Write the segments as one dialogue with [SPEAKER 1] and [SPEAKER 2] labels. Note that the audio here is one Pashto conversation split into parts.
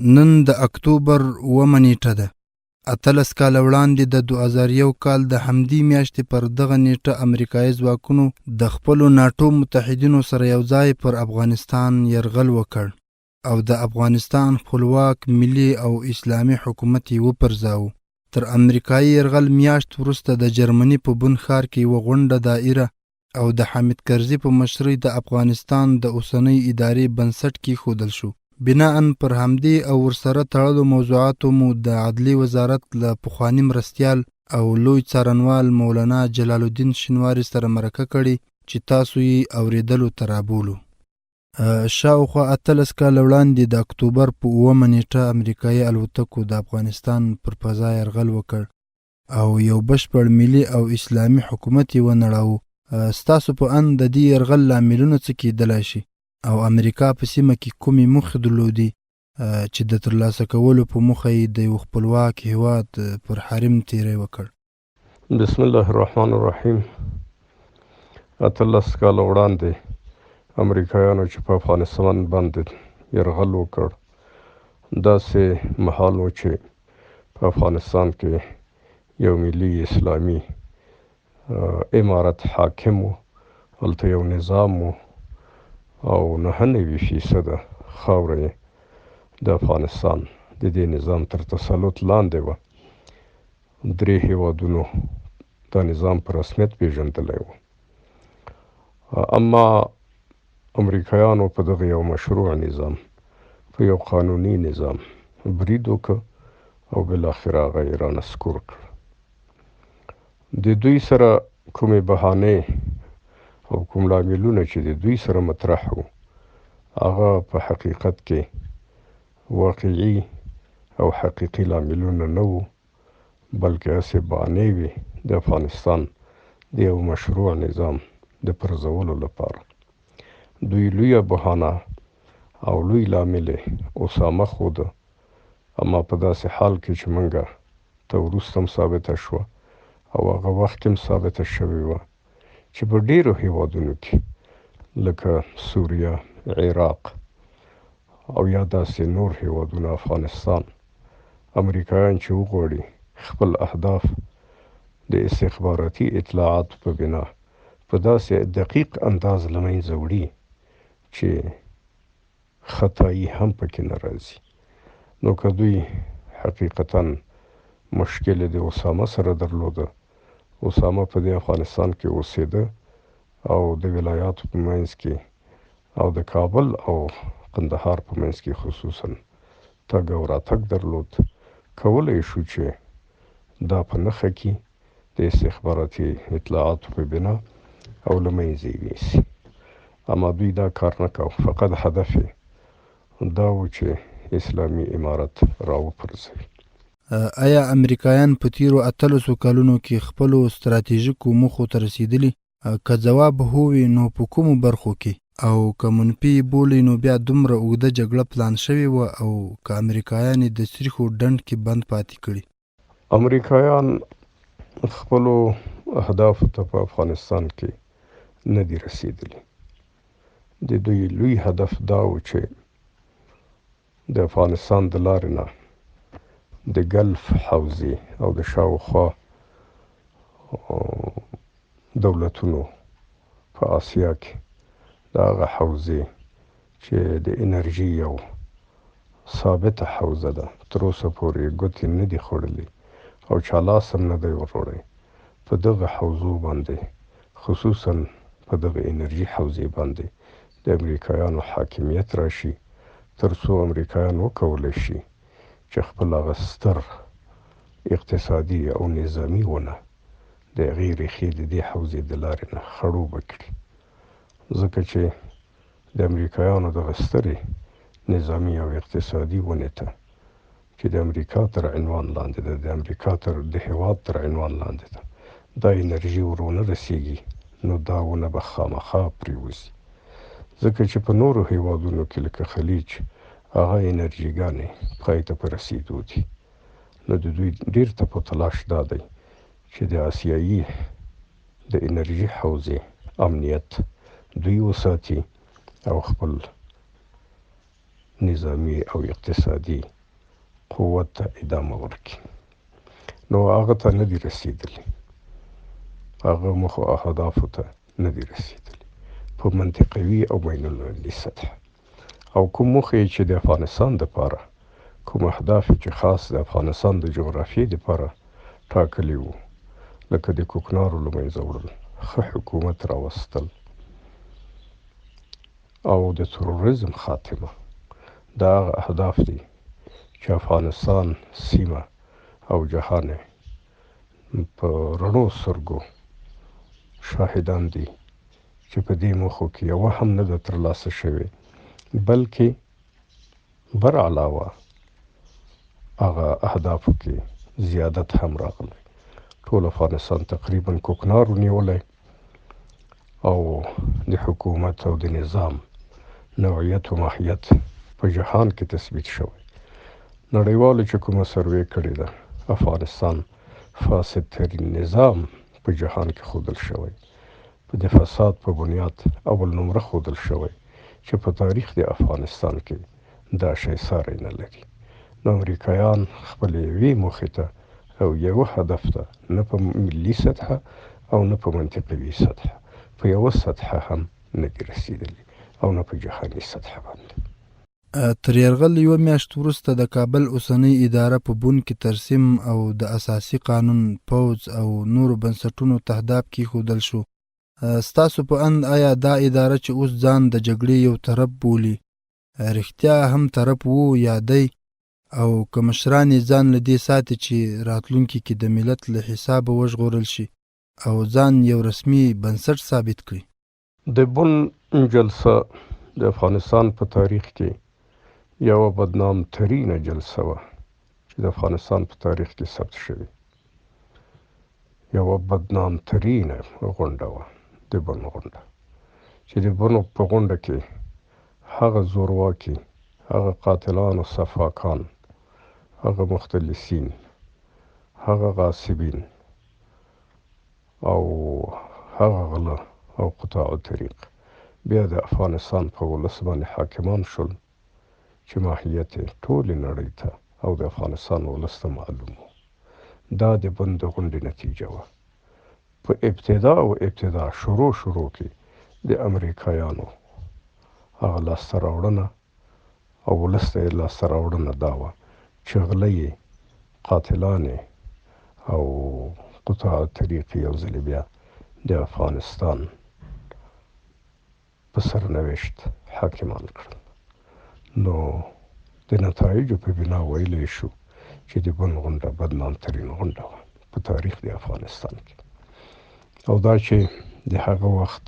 [SPEAKER 1] نن د اکتوبر اومه نیټه ده. 18 کاله وړاندې د 2001 کال د همدې میاشتې پر دغه نیټه امریکایي ځواکونو د خپلو ناټو متحدینو سره یو ځای پر افغانستان یرغل وکړ او د افغانستان خپلواک ملي او اسلامي حکومت یې وپرځاوه. تر امریکایي یرغل میاشت وروسته د جرمني په بن ښار کې یوه غونډه دایره او د حامد کرزي په مشرۍ د افغانستان د اوسنۍ ادارې بنسټ کېښودل شو. بناءً پر همدې او ورسره تړلو موضوعاتو مو د عدلي وزارت له پخواني مرستیال او لوی څارنوال مولانا جلال الدین شینواري سره مرکه کړې چې تاسو یې اورېدلو ته رابولو. شاوخوا 18 کاله وړاندې د اکتوبر په اومه نیټه امریکایي الوتکو د افغانستان پر فضا یرغل وکړ او یو بشپړ ملي او اسلامي حکومت یې ونړاوه. ستاسو په اند د دې یرغل لاملونه څه کېدلی شي او امریکا په سیمه کې کومې موخې درلودې چې د ترلاسه کولو په موخه یې د یو خپلواک هېواد پر حریم تیری وکړ؟
[SPEAKER 2] بسم الله الرحمن الرحیم. 18 کاله وړاندې امریکایانو چې په افغانستان باندې یرغل وکړ، داسې مهال و چې په افغانستان کې یو ملي اسلامي امارت حاکم و، هلته یو نظام و او 99% خاوره د افغانستان د دې نظام تر تسلط لاندې وه. 3 هېوادونو دا نظام په رسمیت پیژندلی و. اما امریکایانو په دغه یو مشروع نظام، په یو قانوني نظام برید وکړ او بالاخره هغه یې رانسکور کړ. د دوی سره کومې بهانې او کوم لاملونه چې د دوی سره مطرح وو، هغه په حقیقت کې واقعي او حقیقي لاملونه نه وو، بلکې هسې بهانې وې د افغانستان د یو مشروع نظام د پرځولو لپاره. دوی لویه بهانه او لوی لامل اسامه ښوده، اما په داسې حال کې چې موږ ته وروسته هم ثابته شوه او هغه وخت کې هم ثابته شوې وه چې په ډېرو هېوادونو کې لکه سوریه، عراق او یا داسې نور هېوادونه، افغانستان، امریکایان چې وغواړي خپل اهداف د استخباراتي اطلاعاتو په بنا په داسې دقیق انداز له منځه وړي چې خطایي هم پکې نه راځي. نو که دوی حقیقتاً مشکل د اسامه سره درلوده، اسامه په دې افغانستان کې اوسېده او د ولایاتو په منځ کې او د کابل او قندهار په منځ کې خصوصاً تګ او راتګ درلود، کولی شو چې دا په نښه کې د استخباراتي اطلاعاتو په بنا او له منځه یې یوسي. اما دوی دا کار نه کوه، فقط هدف یې دا و چې اسلامي امارت راوپرځوي.
[SPEAKER 1] آیا امریکایان په تیرو 18 کلونو کې خپلو ستراتیژیکو موخو ته رسیدلي؟ که ځواب هو وي نو په کومو برخو کې؟ او که منفي بولي نو بیا دومره اوږده جګړه پلان شوې وه او که امریکایان یې د سریښو ډنډ کې بند پاتې کړي؟
[SPEAKER 2] امریکایان خپلو اهدافو ته په افغانستان کې نه دي رسیدلي. د دوی لوی هدف دا و چې د افغانستان د لارې نه د ګلف حوزې او د شاوخوا دولتونو په آسیا کې د هغه حوزې چې د انرژي یو ثابته حوزه ده، تر اوسه پورې ګوتې نه دي خوړلي او چا لاس هم نه دی وروړی، په دغه حوزو باندې، خصوصاً په دغه انرژي حوزې باندې د امریکایانو حاکمیت راشي، تر څو امریکایان وکولی شي چې خپل هغه ستر اقتصادي او نظامي ونه د هغې ریښې د دې حوزې د لارې نه خړوبه کړي. ځکه چې د امریکایانو دغه سترې نظامي او اقتصادي ونې ته چې د امریکا تر عنوان لاندې ده، د امریکا د هېواد تر عنوان لاندې ده، دا انرژي ورونه رسیږي، نو دا ونه به خامخا پرېوځي. ځکه چې په نورو هېوادونو کې لکه خلیج هغه انرژیګانې پای ته په رسېدو دي. نو د دوی ډېر تپ و تلاش دا دی چې د آسیایي د انرژي حوزې امنیت دوی وساتي او خپل نظامی او اقتصادي قوت ته ادامه ورکړي. نو هغه ته نه دي رسېدلي، هغه موخو اهدافو ته نه دي رسېدلي په منطقوي او بین المللي سطح. او کوم موخې چې د افغانستان دپاره، کوم اهداف چې خاص د افغانستان د جغرافیې دپاره ټاکلي وو، لکه د کوکنارو له منځه وړل، ښه حکومت راوستل او د تروریزم خاتمه، دا هغه اهداف دي چې افغانستان، سیمه او جهان په رڼو سترګو شاهدان دي چې په دې موخو کې یوه هم نه ده ترلاسه شوې، بلکې بر علاوه هغه اهدافو کې زیادت هم راغلی. ټول افغانستان تقریبا کوکنار ونیولی او د حکومت او د نظام نوعیت و ماهیت په جهان کې تثبیت شوی. نړیوالو چې کومه سروې کړې ده، افغانستان فاسد ترین نظام په جهان کې ښودل شوی، په د فساد په بنیاد اول نمره ښودل شوی چې په تاریخ د افغانستان کې دا شی ساری نه لري. نو امریکایان خپل یوې موخې ته او یوه هدف ته نه په ملي سطحه او نه په منطقوي سطحه، په یوه سطحه هم نه دي رسېدلي او نه په جهاني سطحه باندې.
[SPEAKER 1] تر یرغل یوه میاشت وروسته د کابل اوسنۍ اداره په بون کې ترسیم او د اساسي قانون، پوځ او نورو بنسټونو تهداب کېښودل شو. ستاسو په اند آیا دا اداره چې اوس ځان د جګړې یو طرف بولي، رښتیا هم طرف وو یا دی؟ او که مشران یې ځان له دې ساتي چې راتلونکي کې د ملت له حسابه وژغورل شي او ځان یو رسمي بنسټ ثابت کړي؟
[SPEAKER 2] د بون جلسه د افغانستان په تاریخ کې یوه بدنام ترینه جلسه وه چې د افغانستان په تاریخ کې ثبت شوې. یوه بدنام ترینه غونډه وه د بون غونډه، چې د بون په غونډه کې هغه زورواکي، هغه قاتلان و صفاکان، هغه مختلسین، هغه غاصبین او هغه غله او قطاع الطریق بیا د افغانستان په ولس باندې حاکمان شول چې ماهیت یې ټولې نړۍ ته او د افغانستان ولس ته معلوم و. دا د بون د غونډې نتیجه وه. په ابتدا شروع کې د امریکایانو هغه لاسته راوړنه او ولس ته یې لاسته راوړنه دا وه چې غله یې، قاتلان یې او قطاع الطریق یو ځلې بیا د افغانستان په سرنوشت حاکمان کړل. نو د نتایجو په بنا ویلی شو چې د بون غونډه بدنام ترین غونډه وه په تاریخ د افغانستان کې. او دا چې د هغه وخت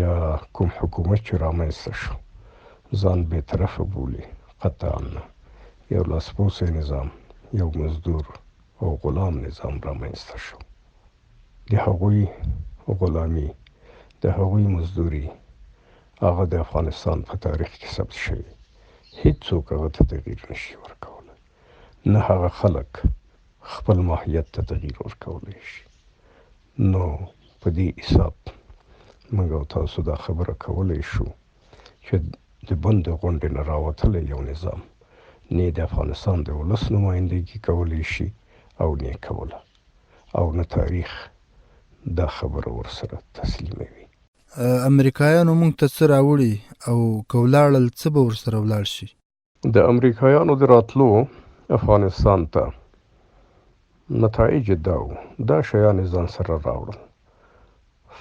[SPEAKER 2] یا کوم حکومت چې رامنځته شو ځان بې طرفه بولي، قطعا نه. یو لاسپوڅی نظام، یو مزدور او غلام نظام رامنځته شو. د هغوی غلامي، د هغوی مزدوري، هغه د افغانستان په تاریخ کې ثبت شوی. هیڅوک هغه ته تغییر نشي ورکولی، نه هغه خلک خپل ماهیت ته تغییر ورکولی شي. نو په دې حساب موږ او تاسو دا خبره کولی شو چې د بون د غونډې نه راوتلی یو نظام نه د افغانستان د ولس نمایندګي کولی شي او نه کوله، او نه تاریخ دا خبره ورسره تسلیموي.
[SPEAKER 1] امریکایانو موږ ته څه راوړي او که ولاړل څه به ورسره ولاړ شي؟
[SPEAKER 2] د امریکایانو د راتلو افغانستان ته نتایج دا شیان ځان سره راوړل: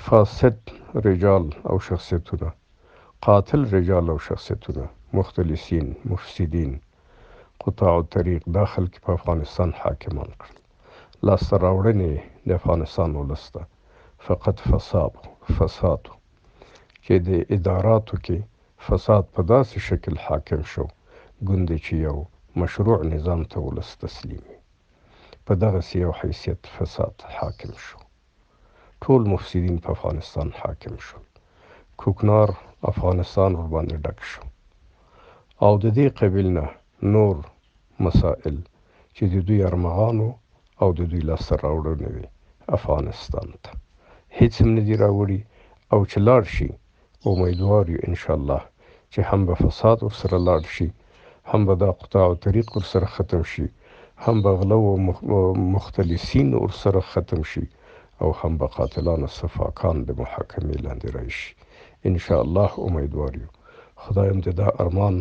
[SPEAKER 2] فاسد رجال او شخصیتونه، قاتل رجال او شخصیتونه، مختلسین، مفسدین، قطاع الطریق، دا خلک په افغانستان حاکمان کړل. لاسته راوړنې د افغانستان ولس ته فقط فساد چې د اداراتو کې فساد په داسې شکل حاکم شو ګوندې چې یو مشروع نظام ته ولس تسلیم وي. په دغسې یو حیثیت فساد حاکم شو. ټول مفسدین په افغانستان حاکم شول. کوکنار افغانستان ورباندې ډک شو. او د دې قبیل نه نور مسائل چې د دوی ارمغانو او د دوی لاسته راوړنې وي افغانستان ته هیڅ هم نه دي راوړي، او چې لاړ شي امیدوار یو انشاءالله چې هم به فساد ورسره لاړ شي، هم به دا قطاع و طریق ورسره ختم شي، هم به غلو و مختلسین ورسره ختم شي، او هم به قاتلان و صفاکان د محاکمې لاندې راشي. انشاءالله امیدوار یو. خدایم دې دا ارمان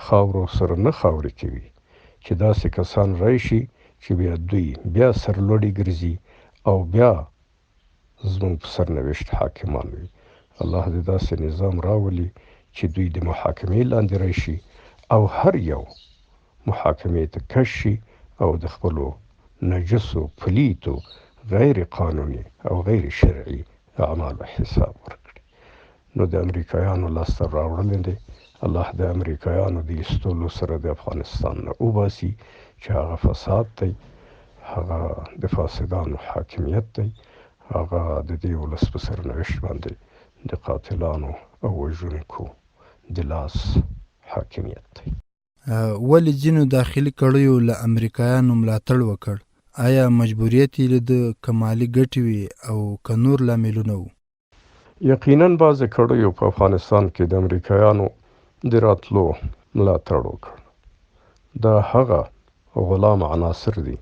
[SPEAKER 2] خاورو سره نه خاورې کوي چې داسې کسان راشي چې بیا دوی بیا سرلوړي ګرځي او بیا زموږ په سرنوشت حاکمان وي. الله دې داسې نظام راولي چې دوی د محاکمې لاندې راشي او هر یو محاکمې ته کش شي او د خپلو نجسو، پلیتو، غیر قانوني او غیر شرعي اعمالو حساب ورکړي. نو د امریکایانو لاسته راوړل دی. الله د امریکایانو د ایستلو سره د افغانستان نه وباسي چې هغه فساد دی، هغه د فاسدانو حاکمیت دی، هغه د دې ولس په سرنوشت باندې د قاتلانو او وژونکو د لاس حاکمیت دی.
[SPEAKER 1] ولې ځینو داخلي کړیو له امریکایانو ملاتړ وکړ؟ آیا مجبوریت یې لیده که مالي ګټې وي او که نور لاملونه وو؟
[SPEAKER 2] یقیناً بعضې کړیو په افغانستان کې د امریکایانو د راتلو ملاتړ وکړ. دا هغه غلام عناصر دي،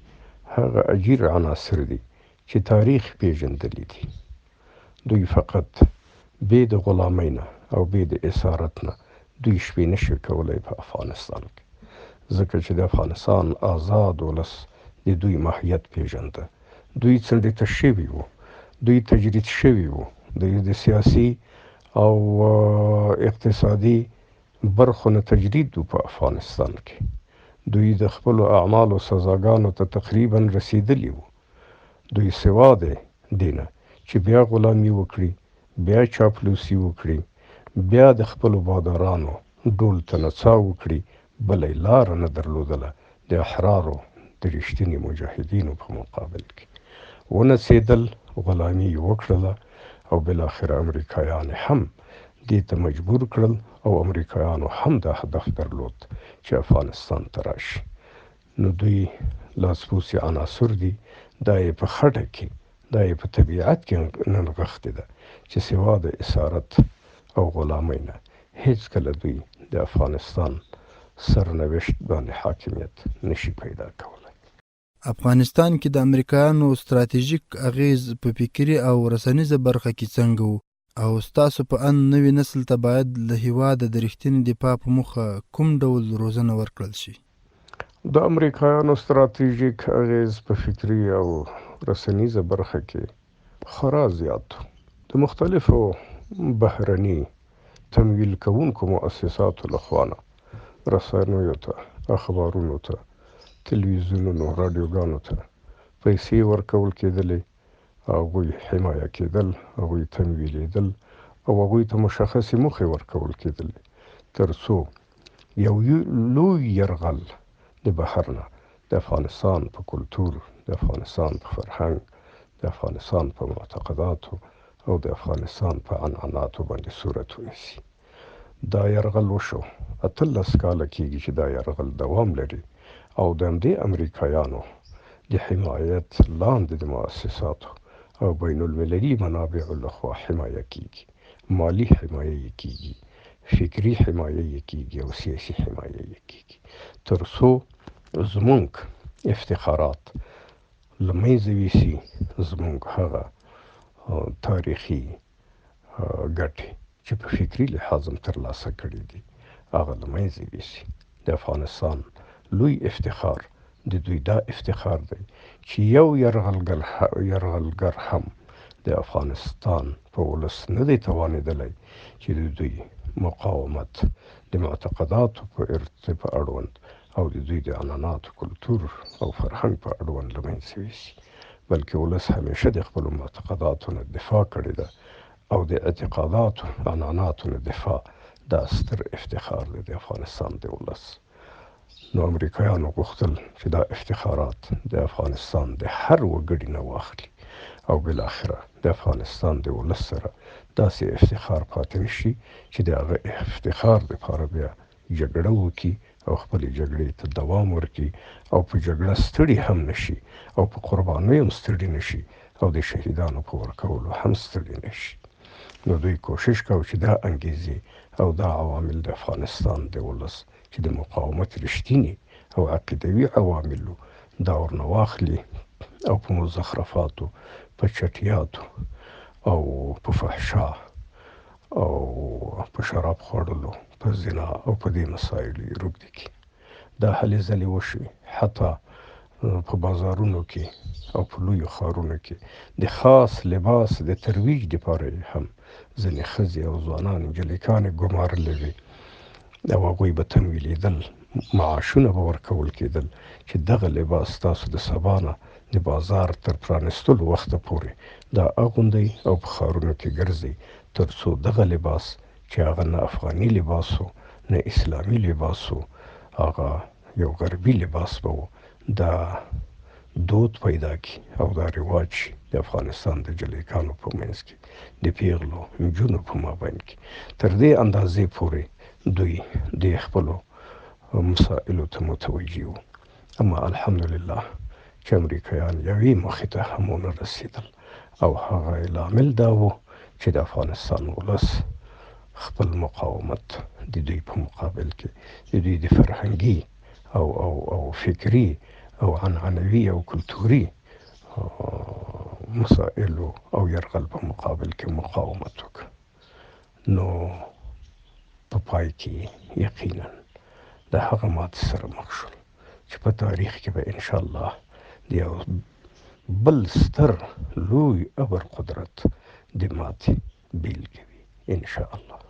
[SPEAKER 2] هغه اجیر عناصر دي چې تاریخ پیژندلی دي. دوی فقط بې د غلامۍ نه او بې د اسارت نه دوی شپې نشي کولی په افغانستان کې، ځکه چې د افغانستان آزاد ولس د دوی ماهیت پیژنده. دوی څنډې شوي وو، دوی تجرید شوي وو، دوی د سیاسي او اقتصادي برخو نه تجرید وو په افغانستان کې. دوی د خپلو اعمالو سزاګانو ته تقریبا رسیدلی وو. دوی سوا دی نه چې بیا غلامي وکړي، بیا چاپلوسي وکړي، بیا د خپلو بادارانو ډول ته نڅا وکړي، بله یې لاره نه درلودله د احرارو د رښتینې مجاهدینو په مقابل کې. ونڅېدل، غلامي یې وکړله او بالاخره امریکایان هم دې ته مجبور کړل او امریکایانو هم دا هدف درلود چې افغانستان ته راشي. نو دوی لاسپوڅي عناصر دي، دا یې په خټه کې، دا یې په طبیعت کې ننغښتې ده چې سوا د اسارت او غلامۍ نه هیڅکله دوی د افغانستان سرنوشت باندې حاکمیت نشي پیدا کولی.
[SPEAKER 1] افغانستان کې د امریکایانو ستراتیژیک اغیز په فکري او رسنیزه برخه کې څنګه و؟ او ستاسو په ان نوي نسل ته باید له هېواده د رښتینې دفاع په موخه کوم ډول روزنه ورکړل شي؟
[SPEAKER 2] د امریکایانو ستراتیژیک اغیز په فکري او رسنیزه برخه کې خورا زیات د مختلفو بهرني تمویل کوونکو مؤسساتو لخوا نه رسنیو ته، اخبارونو ته، تلویزیونونو، راډیوګانو ته پیسې ورکول کېدلې، هغوی حمایه کېدل، هغوی تمویلېدل او هغوی ته مشخصې موخې ورکول کېدلې تر څو یو لوی یرغل د بهر نه د افغانستان په کلتور، د افغانستان په فرهنګ، د افغانستان په معتقداتو او د افغانستان په عنعناتو باندې صورت ونیسي. دا یرغل وشو. 18 کاله کېږي چې دا یرغل دوام لري او د همدې امریکایانو د حمایت لاندې د مؤسساتو او بین المللي منابعو لخوا حمایه کېږي، مالی حمایه یې کېږي، فکري حمایه یې کېږي او سیاسي حمایه یې کېږي تر څو زمونږ افتخارات له منځه یوسي، زمونږ هغه تاریخي ګټې چې په فکري لحاظ هم ترلاسه کړي دي هغه له منځه یوسي. د افغانستان لوی افتخار د دوی دا افتخار دی چې یو یرغلګر هم د افغانستان په ولس نه دی توانېدلی چې د دوی مقاومت د معتقداتو په اړوند او د دوی د عنعناتو، کلتور او فرهنګ په اړوند له منځه یوسي، بلکې ولس همیشه د خپلو معتقداتو نه دفاع کړې ده او د اعتقاداتو، عنعناتو نه دفاع دا ستر افتخار دی د افغانستان د ولس. نو امریکایانو غوښتل چې دا افتخارات د افغانستان د هر وګړي نه واخلي او بالاخره د افغانستان د ولس سره داسې افتخار پاتې نشي چې د هغه افتخار دپاره بیا جګړه وکړي او خپلې جګړې ته دوام ورکړي او په جګړه ستړي هم نشي او په قربانیو هم ستړي نشي او د شهیدانو په ورکولو هم ستړي نشي. نو دوی کوشش کاوه چې دا انګیزې او دا عوامل د افغانستان د ولس چې د مقاومت رښتینی او عقیدوي عواملو دا ورنه واخلي او په مزخرفاتو، په چټیاتو او په فحشا او په شراب خوړلو، په زنا او په دې مسایلو یې روږدي کړي. دا هلې ځلې وشوې، حتی په بازارونو کې او په لویو ښارونو کې د خاص لباس د ترویج دپاره یې هم ځینې ښځې او ځوانان نجلیکانې ګمارلې وې او هغوی به تمویلېدل، معاشونه به ورکول کېدل چې دغه لباس تاسو د سبا نه د بازار تر پرانستلو وخته پورې دا اغوندئ او په ښارونو کې ګرځئ، تر څو دغه لباس چې هغه نه افغاني لباس و نه اسلامي لباس و، هغه یو غربي لباس به و، دا دود پیدا کی او دا رواج د افغانستان د جلیکانو په منځ کې د پیغلو نجونو په مابین کې تر دې اندازې پورې دوی د خپلو مسائلو ته متوجه وو. اما الحمدلله چې امریکایان یوې موخې ته هم ونه رسېدل او هغه لامل دا و چې د افغانستان ولس خپل مقاومت د دوی په مقابل کې د دوی د فرهنګي او فکري او عنعنوي او کلتوري مسائلو او یرغل په مقابل کې مقاومت وکړ. نو په پای کې یقینا د هغه ماتې سره مخ شول چې په تاریخ کې به انشاءالله د یو بل ستر لوی ابر قدرت د ماتې بیلګې وي انشاءالله.